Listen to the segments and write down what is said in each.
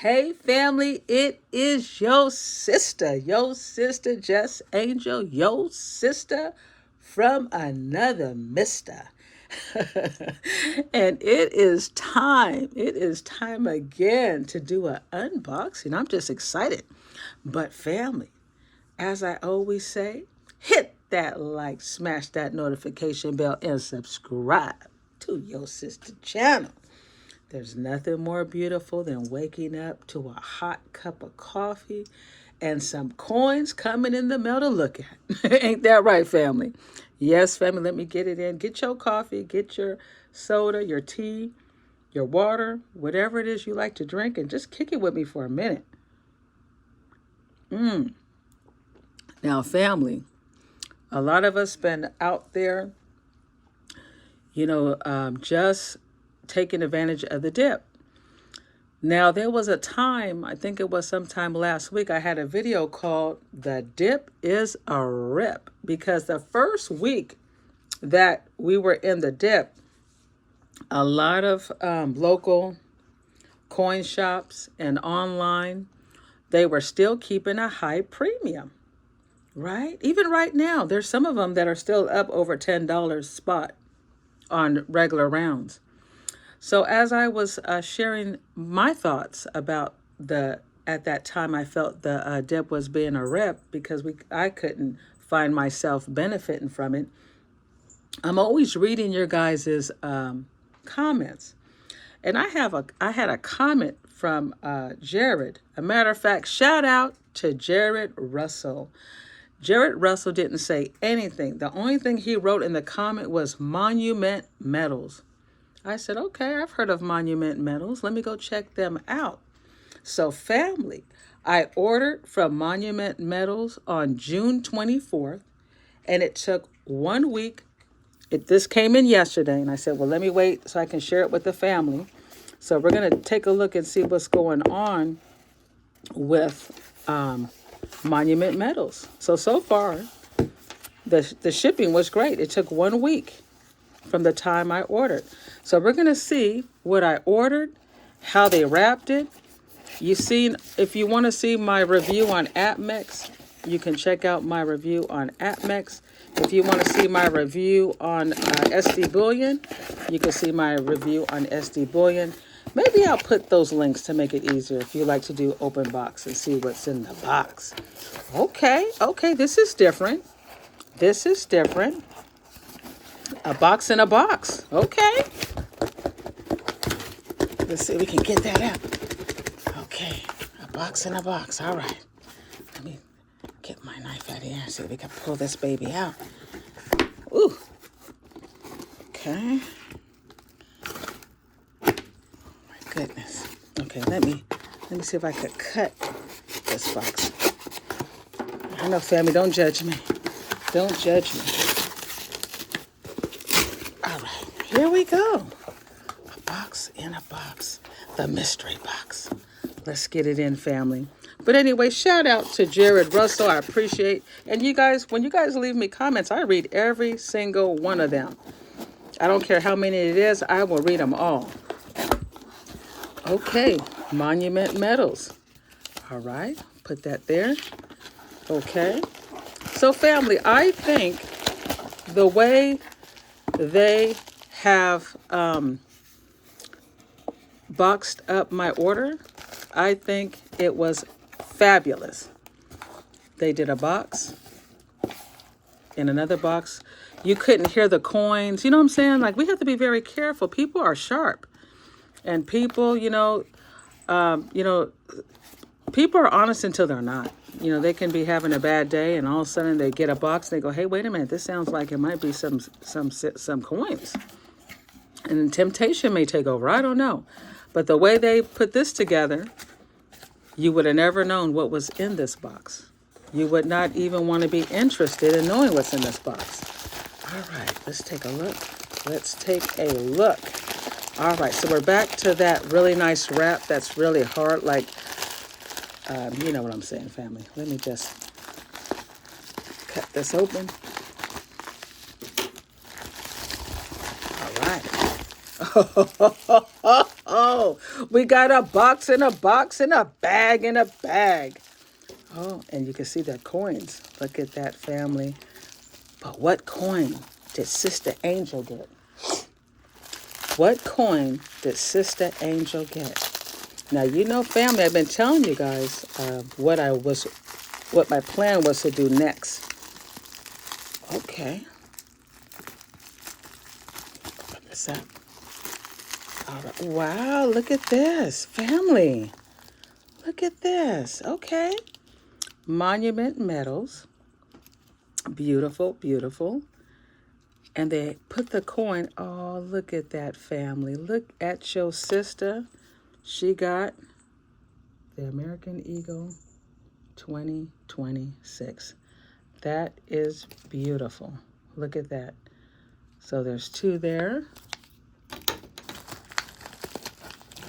Hey family, it is your sister Jess Angel, your sister from another mister. And it is time again to do an unboxing. I'm just excited. But family, as I always say, hit that like, smash that notification bell, and subscribe to your sister channel. There's nothing more beautiful than waking up to a hot cup of coffee and some coins coming in the mail to look at. Ain't that right, family? Yes, family, let me get it in. Get your coffee, get your soda, your tea, your water, whatever it is you like to drink, and just kick it with me for a minute. Now, family, a lot of us been out there, just taking advantage of the dip. Now, there was a time, I think it was sometime last week, I had a video called The Dip is a Rip, because the first week that we were in the dip, a lot of local coin shops and online, they were still keeping a high premium, right? Even right now, there's some of them that are still up over $10 spot on regular rounds. So as I was sharing my thoughts about at that time, I felt the dip was being a rip because I couldn't find myself benefiting from it. I'm always reading your guys's comments, and I had a comment from Jared. A matter of fact, shout out to Jared Russell. Jared Russell didn't say anything. The only thing he wrote in the comment was Monument Metals. I said, okay, I've heard of Monument Metals. Let me go check them out. So family, I ordered from Monument Metals on June 24th, and it took 1 week. This came in yesterday, and I said, well, let me wait so I can share it with the family. So we're going to take a look and see what's going on with Monument Metals. So far, the shipping was great. It took 1 week from the time I ordered. So we're going to see what I ordered, how they wrapped it. If you want to see my review on AppMex, you can check out my review on AppMex. If you want to see my review on SD Bullion, you can see my review on SD Bullion. Maybe I'll put those links to make it easier if you like to do open box and see what's in the box. Okay, this is different. A box in a box. Okay. Let's see if we can get that out. Okay. A box in a box. All right. Let me get my knife out of here and see if we can pull this baby out. Ooh. Okay. My goodness. Okay, let me see if I could cut this box. I know, family, don't judge me. Don't judge me. Here we go. A box in a box. The mystery box. Let's get it in, family. But anyway, shout out to Jared Russell. I appreciate. And you guys, when you guys leave me comments, I read every single one of them. I don't care how many it is. I will read them all. Okay. Monument Metals. All right. Put that there. Okay. So family, I think the way they have boxed up my order, I think it was fabulous. They did a box, in another box. You couldn't hear the coins. You know what I'm saying? Like, we have to be very careful. People are sharp, and people, people are honest until they're not. They can be having a bad day, and all of a sudden they get a box and they go, hey, wait a minute, this sounds like it might be some coins. And then temptation may take over. I don't know. But the way they put this together, you would have never known what was in this box. You would not even want to be interested in knowing what's in this box. All right, let's take a look. All right, so we're back to that really nice wrap that's really hard, like, you know what I'm saying, family. Let me just cut this open. All right. We got a box and a box and a bag and a bag. Oh, and you can see the coins. Look at that, family. But what coin did Sister Angel get? What coin did Sister Angel get? Now, you know, family, I've been telling you guys what my plan was to do next. Okay. Put this up. All right. Wow, look at this, family. Look at this. Okay. Monument medals. Beautiful, beautiful. And they put the coin. Oh, look at that, family. Look at your sister. She got the American Eagle 2026. That is beautiful. Look at that. So there's 2 there.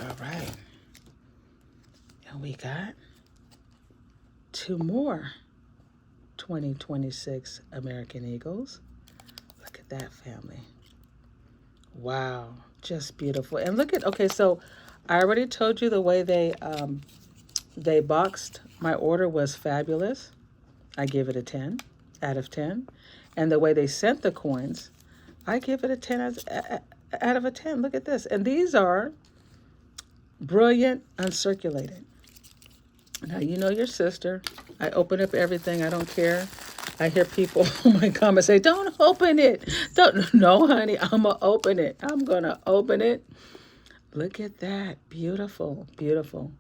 All right. And we got 2 more 2026 American Eagles. Look at that, family. Wow. Just beautiful. And look at, okay, so I already told you the way they boxed my order was fabulous. I give it a 10 out of 10. And the way they sent the coins, I give it a 10 out of a 10. Look at this. And these are brilliant uncirculated. Now, you know your sister. I open up everything. I don't care. I hear people in my comments say, don't open it. Don't. No, honey, I'm going to open it. I'm going to open it. Look at that. Beautiful, beautiful.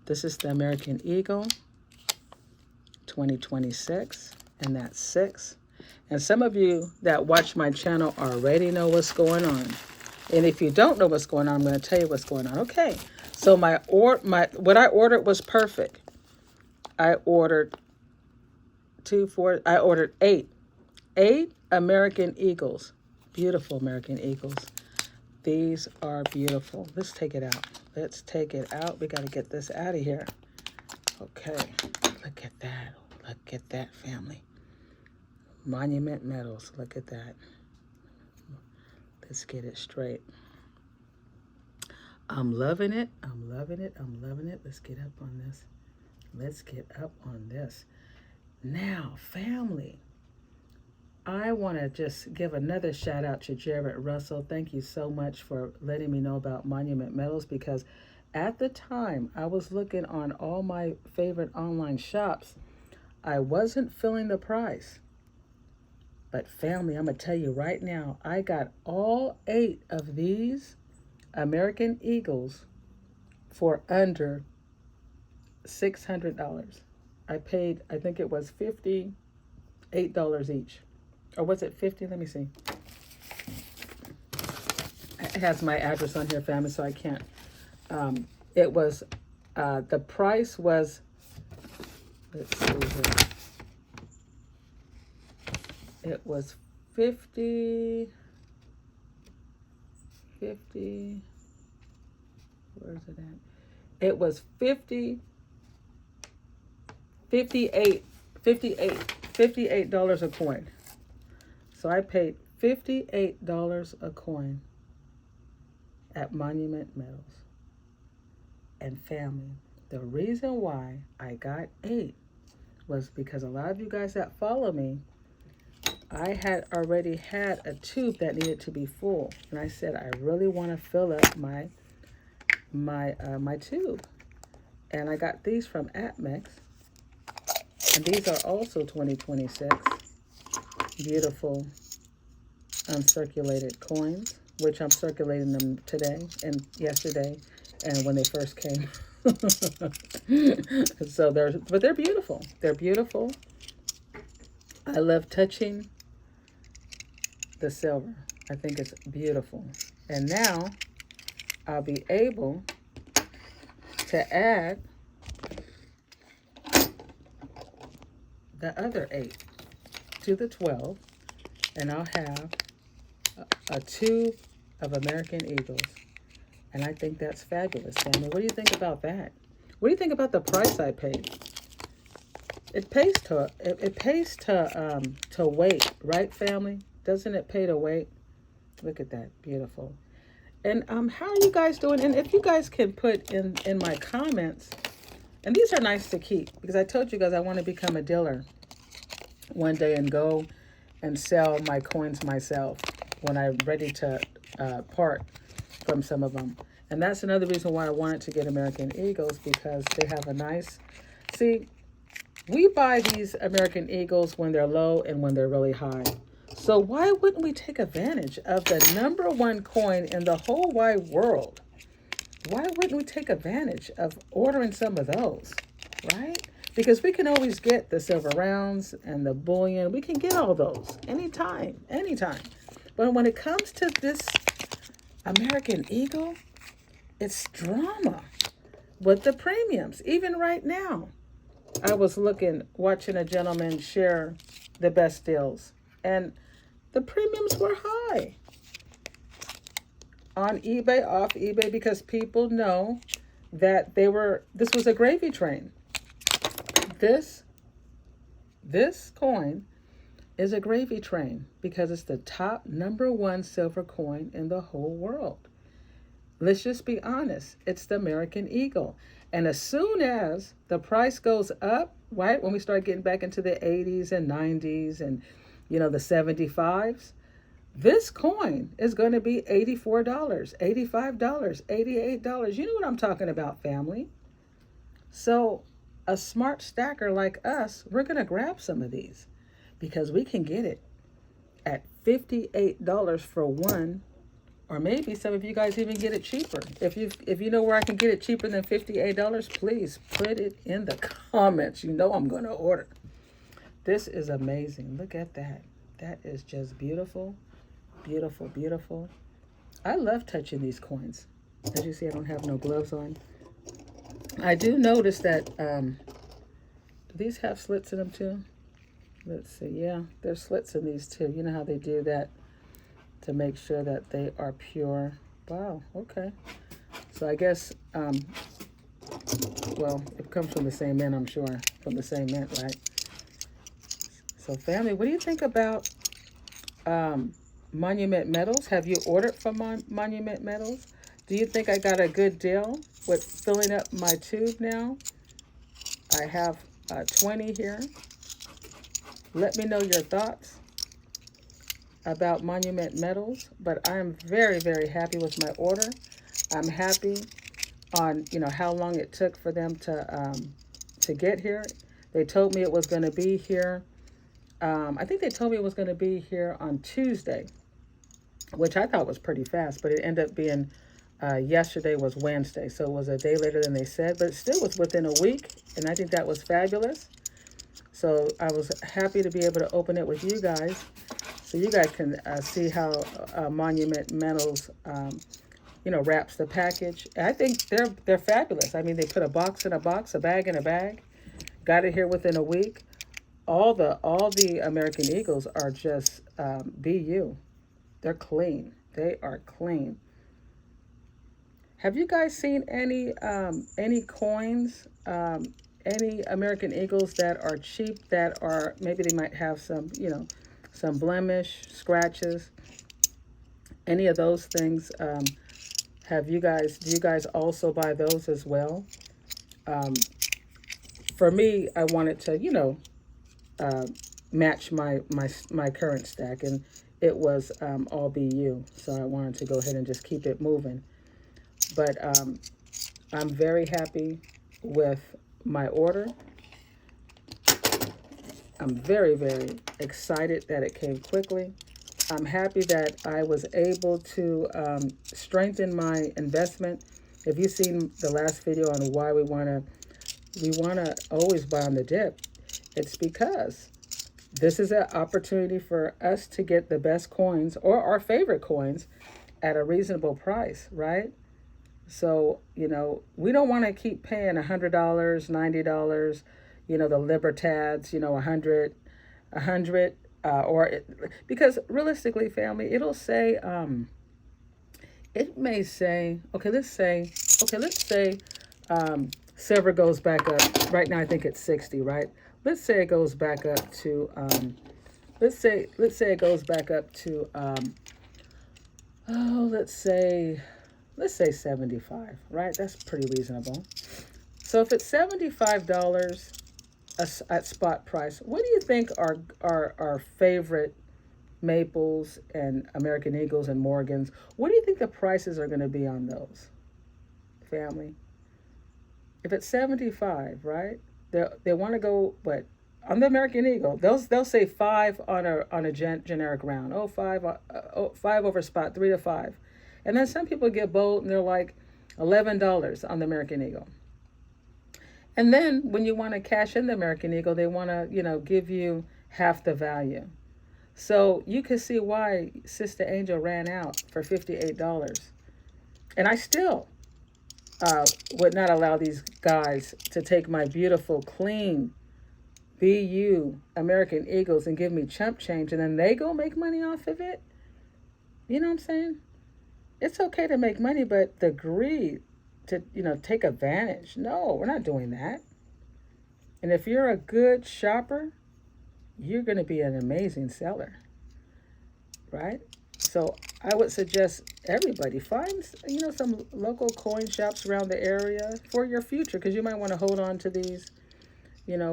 This is the American Eagle 2026, and that's 6. And some of you that watch my channel already know what's going on. And if you don't know what's going on, I'm going to tell you what's going on. Okay, so what I ordered was perfect. I ordered 8 American Eagles. Beautiful American Eagles. These are beautiful. Let's take it out. Let's take it out. We got to get this out of here. Okay. Look at that. Look at that, family. Monument medals. Look at that. Let's get it straight. I'm loving it. I'm loving it. I'm loving it. Let's get up on this. Let's get up on this. Now, family, I want to just give another shout out to Jared Russell. Thank you so much for letting me know about Monument Metals, because at the time I was looking on all my favorite online shops, I wasn't feeling the price. But family, I'm going to tell you right now, I got all 8 of these American Eagles for under $600. I paid, I think it was $58 each. Or was it 50? Let me see. It has my address on here, family, so I can't. It was, the price was, let's see here. It was 50, where is it at? It was $58 a coin. So I paid $58 a coin at Monument Metals. And family, the reason why I got 8 was because a lot of you guys that follow me, I had already had a tube that needed to be full. And I said, I really want to fill up my tube. And I got these from Atmex. And these are also 2026. Beautiful uncirculated coins, which I'm circulating them today and yesterday and when they first came. So they're beautiful. They're beautiful. I love touching the silver. I think it's beautiful. And now I'll be able to add the other 8 to the 12, and I'll have a tube of American Eagles. And I think that's fabulous, family. What do you think about that? What do you think about the price I paid? It pays to wait, right, family? Doesn't it pay to wait? Look at that, beautiful. And how are you guys doing? And if you guys can put in my comments, and these are nice to keep because I told you guys I want to become a dealer one day and go and sell my coins myself when I'm ready to part from some of them. And that's another reason why I wanted to get American Eagles, because they have a nice, see, we buy these American Eagles when they're low and when they're really high. So why wouldn't we take advantage of the #1 coin in the whole wide world? Why wouldn't we take advantage of ordering some of those, right? Because we can always get the silver rounds and the bullion. We can get all those anytime, anytime. But when it comes to this American Eagle, it's drama with the premiums. Even right now, I was watching a gentleman share the best deals, and the premiums were high on eBay, off eBay, because people know that this was a gravy train. This coin is a gravy train because it's the top #1 silver coin in the whole world. Let's just be honest. It's the American Eagle. And as soon as the price goes up, right, when we start getting back into the 80s and 90s and, the 75s, this coin is going to be $84, $85, $88. You know what I'm talking about, family. So a smart stacker like us, we're going to grab some of these because we can get it at $58 for one, or maybe some of you guys even get it cheaper. If you know where I can get it cheaper than $58, please put it in the comments. You know I'm going to order. This is amazing. Look at that. That is just beautiful, beautiful, beautiful. I love touching these coins. As you see, I don't have no gloves on. I do notice that, do these have slits in them too? Let's see. Yeah, there's slits in these too. You know how they do that to make sure that they are pure. Wow, okay. So I guess, well, it comes from the same mint, I'm sure. From the same mint, right? So family, what do you think about Monument Metals? Have you ordered from Monument Metals? Do you think I got a good deal with filling up my tube now? I have 20 here. Let me know your thoughts about Monument Metals, but I'm very, very happy with my order. I'm happy on, how long it took for them to get here. They told me it was going to be here. I think they told me it was going to be here on Tuesday, which I thought was pretty fast, but it ended up being yesterday was Wednesday, so it was a day later than they said, but it still was within a week, and I think that was fabulous. So I was happy to be able to open it with you guys, so you guys can see how Monument Metals, wraps the package. I think they're fabulous. I mean, they put a box in a box, a bag in a bag, got it here within a week. All the American Eagles are just BU. They're clean. They are clean. Have you guys seen any coins, any American Eagles that are cheap, that are, maybe they might have some, some blemish, scratches, any of those things? Do you guys also buy those as well? For me, I wanted to, match my current stack, and it was all BU, so I wanted to go ahead and just keep it moving. But I'm very happy with my order. I'm very, very excited that it came quickly. I'm happy that I was able to strengthen my investment. If you've seen the last video on why we wanna always buy on the dip, it's because this is an opportunity for us to get the best coins or our favorite coins at a reasonable price, right? So, we don't want to keep paying $100, $90, the Libertads, $100, because realistically, family, it'll say, it may say, let's say, silver goes back up. Right now, I think it's 60, right? Let's say it goes back up to, let's say it goes back up to, Oh, let's say 75, right? That's pretty reasonable. So if it's $75 at spot price, what do you think our favorite Maples and American Eagles and Morgans, what do you think the prices are going to be on those, family? If it's 75, right? They want to go, but on the American Eagle, they'll say five on a generic round. Oh, five, five over spot, 3 to 5, and then some people get bold and they're like $11 on the American Eagle. And then when you want to cash in the American Eagle, they want to give you half the value. So you can see why Sister Angel ran out for $58, and I still would not allow these guys to take my beautiful, clean BU American Eagles and give me chump change and then they go make money off of it. You know what I'm saying? It's okay to make money, but the greed to, take advantage. No, we're not doing that. And if you're a good shopper, you're going to be an amazing seller, right? So I would suggest everybody find, some local coin shops around the area for your future, because you might want to hold on to these,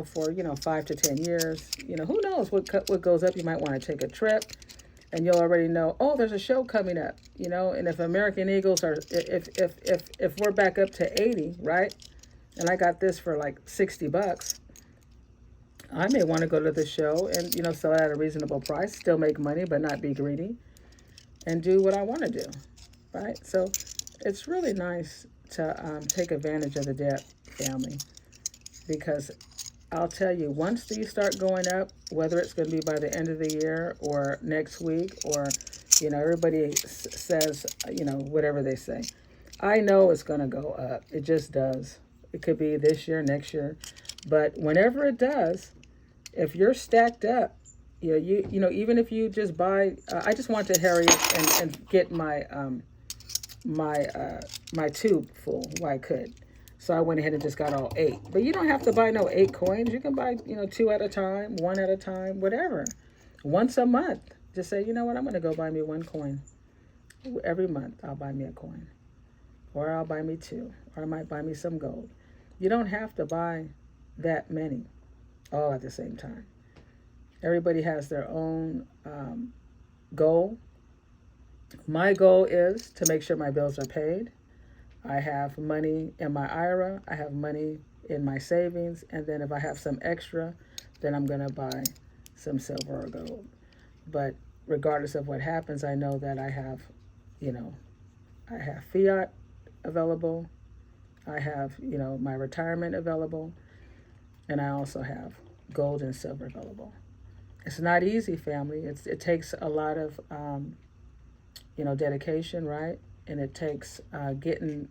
for 5 to 10 years. Who knows what goes up? You might want to take a trip, and you'll already know. Oh, there's a show coming up. And if American Eagles are, if we're back up to 80, right? And I got this for like $60. I may want to go to the show and sell it at a reasonable price, still make money, but not be greedy, and do what I want to do, right? So it's really nice to take advantage of the debt, family, because I'll tell you, once these start going up, whether it's going to be by the end of the year or next week, or everybody says whatever they say, I know it's going to go up. It just does. It could be this year, next year, but whenever it does, if you're stacked up, even if you just buy, I just want to hurry and get my tube full while I could. So I went ahead and just got all 8. But you don't have to buy no 8 coins. You can buy 2 at a time, 1 at a time, whatever. Once a month, just say, you know what, I'm going to go buy me 1 coin. Every month I'll buy me a coin, or I'll buy me 2, or I might buy me some gold. You don't have to buy that many all at the same time. Everybody has their own goal. My goal is to make sure my bills are paid. I have money in my IRA. I have money in my savings. And then if I have some extra, then I'm going to buy some silver or gold. But regardless of what happens, I know that I have fiat available. I have, my retirement available. And I also have gold and silver available. It's not easy, family. It takes a lot of, dedication, right? And it takes getting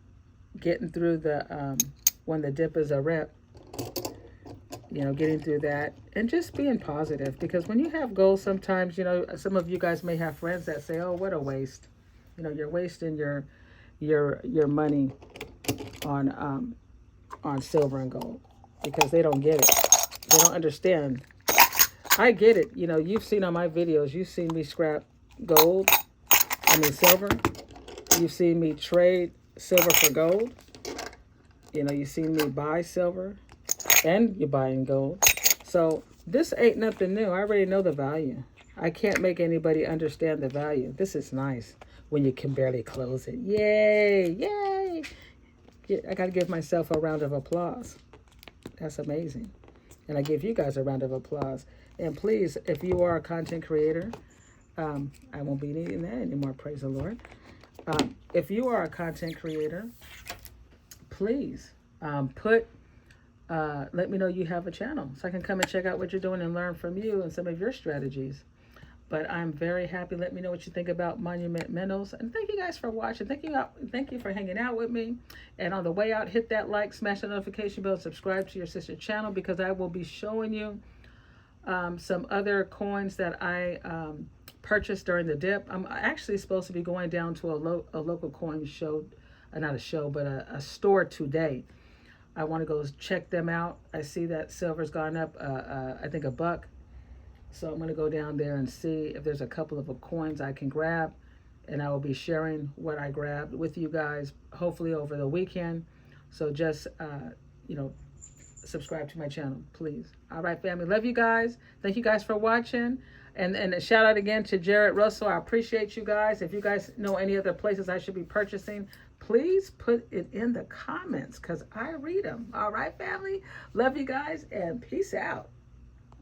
through the when the dip is a rep. Getting through that and just being positive, because when you have goals, sometimes some of you guys may have friends that say, "Oh, what a waste." You're wasting your money on silver and gold, because they don't get it. They don't understand. I get it. You've seen on my videos, you've seen me scrap silver. You've seen me trade silver for gold. You've seen me buy silver and you're buying gold. So this ain't nothing new. I already know the value. I can't make anybody understand the value. This is nice when you can barely close it. Yay, yay. I got to give myself a round of applause. That's amazing. And I give you guys a round of applause. And please, if you are a content creator, I won't be needing that anymore, praise the Lord. If you are a content creator, please let me know you have a channel so I can come and check out what you're doing and learn from you and some of your strategies. But I'm very happy. Let me know what you think about Monument Minerals. And thank you guys for watching. Thank you for hanging out with me. And on the way out, hit that like, smash the notification bell, subscribe to your sister channel, because I will be showing you some other coins that I purchased during the dip. I'm actually supposed to be going down to a local coin show, not a show, but a store today. I want to go check them out. I see that silver's gone up, I think $1. So I'm going to go down there and see if there's a couple of coins I can grab and I will be sharing what I grabbed with you guys, hopefully over the weekend. So just, you know, subscribe to my channel, please. All right, family. Love you guys. Thank you guys for watching. And a shout out again to Jared Russell. I appreciate you guys. If you guys know any other places I should be purchasing, please put it in the comments because I read them. All right, family. Love you guys and peace out.